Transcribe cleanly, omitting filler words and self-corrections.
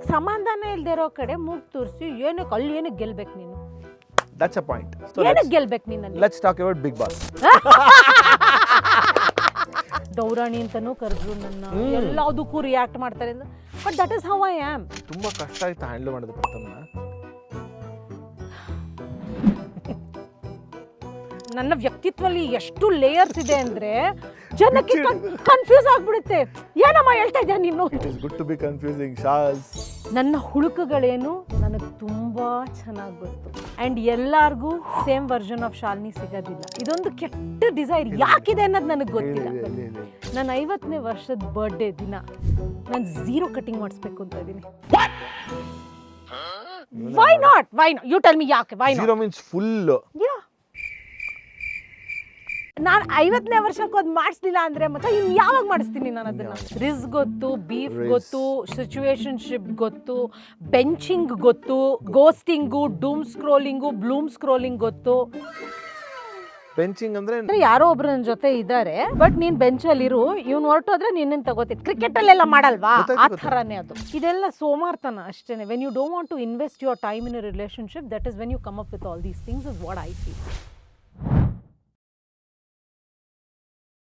ನಿನಗೆ ಸಮಾಧಾನ ಇಲ್ದೇ ಇರೋ ಕಡೆ ಮೂಗ್ ತೋರಿಸಿ ಏನಕ್ಕೆ ಅಲ್ಲಿ ಏನಕ್ಕೆ ಗೆಲ್ಬೇಕು ನೀನು? That's a point. So ಏನಕ್ಕೆ ಗೆಲ್ಬೇಕು ನೀನಲ್ಲಿ? let's talk about Big Boss. ದೌರಾಣಿ ಅಂತಾನೂ ಕರೆದ್ರು ನನ್ನ, ಎಲ್ಲದಕ್ಕೂ ರಿಯಾಕ್ಟ್ ಮಾಡ್ತಾರೆ. But that is how I am. ತುಂಬಾ ಕಷ್ಟ ಆಯ್ತು ಹ್ಯಾಂಡಲ್ ಮಾಡೋದು ಪ್ರಥಮ್ನ. ನನ್ನ ವ್ಯಕ್ತಿತ್ವದಲ್ಲಿ ಎಷ್ಟು ಲೇಯರ್ಸ್ ಇದೆ ಅಂದ್ರೆ ಜನಕ್ಕೆ ಕನ್ಫ್ಯೂಸ್ ಆಗ್ಬಿಡುತ್ತೆ. ಏನಮ್ಮ ಹೇಳ್ತಾ ಇದ್ಯಾ ನೀನು? It is good to be confusing, Shaz. ನನ್ನ ಹುಳುಕುಗಳೇನು ನನಗೆ ತುಂಬಾ ಚೆನ್ನಾಗಿ ಗೊತ್ತು. ಆ್ಯಂಡ್ ಎಲ್ಲಾರ್ಗೂ ಸೇಮ್ ವರ್ಷನ್ ಆಫ್ ಶಾಲಿನಿ ಸಿಗೋದಿಲ್ಲ. ಇದೊಂದು ಕೆಟ್ಟ ಡಿಸೈರ್ ಯಾಕಿದೆ ಅನ್ನೋದು ನನಗೆ ಗೊತ್ತಿಲ್ಲ. ನನ್ನ 50ನೇ ವರ್ಷದ ಬರ್ಡೇ ದಿನ ನಾನು 0 ಕಟಿಂಗ್ ಮಾಡಿಸ್ಬೇಕು ಅಂತ ಇದ್ದೀನಿ. Why not? You tell me ಯಾಕೆ? Why not? 0 means full. Yeah, ನಾನು 50ನೇ ವರ್ಷಕ್ಕೆ ಅದು ಮಾಡಿಸ್ಲಿಲ್ಲ ಅಂದ್ರೆ ಮತ್ತೆ ಇನ್ನು ಯಾವಾಗ ಮಾಡಿಸ್ತೀನಿ ನಾನು ಅದನ್ನ? ರಿಸ್ ಗೊತ್ತು, ಬೀಫ್ ಗೊತ್ತು, ಸಿಚುವೇಶನ್ಶಿಪ್ ಗೊತ್ತು, ಬೆಂಚಿಂಗ್ ಗೊತ್ತು, ಗೋಸ್ಟಿಂಗು, ಡೂಮ್ ಸ್ಕ್ರೋಲಿಂಗು, ಬ್ಲೂಮ್ ಸ್ಕ್ರೋಲಿಂಗ್ ಗೊತ್ತು. ಬೆಂಚಿಂಗ್ ಅಂದ್ರೆ ಯಾರೋ ಒಬ್ರು ನನ್ನ ಜೊತೆ ಇದ್ದಾರೆ, ಬಟ್ ನೀನ್ ಬೆಂಚಲ್ಲಿ ಇರು, ಇವ್ನು ಹೊರಟೋದ್ರೆ ನಿನ್ನ ತಗೋತೀನಿ. ಕ್ರಿಕೆಟ್ ಅಲ್ಲೆಲ್ಲ ಮಾಡಲ್ವಾ ಆ ಥರನೇ ಅದು. ಇದೆಲ್ಲ ಸೋಮಾರ್ತನ ಅಷ್ಟೇನೆ. When you don't want to invest your time in a relationship, that is when you come up with all these things is what I feel.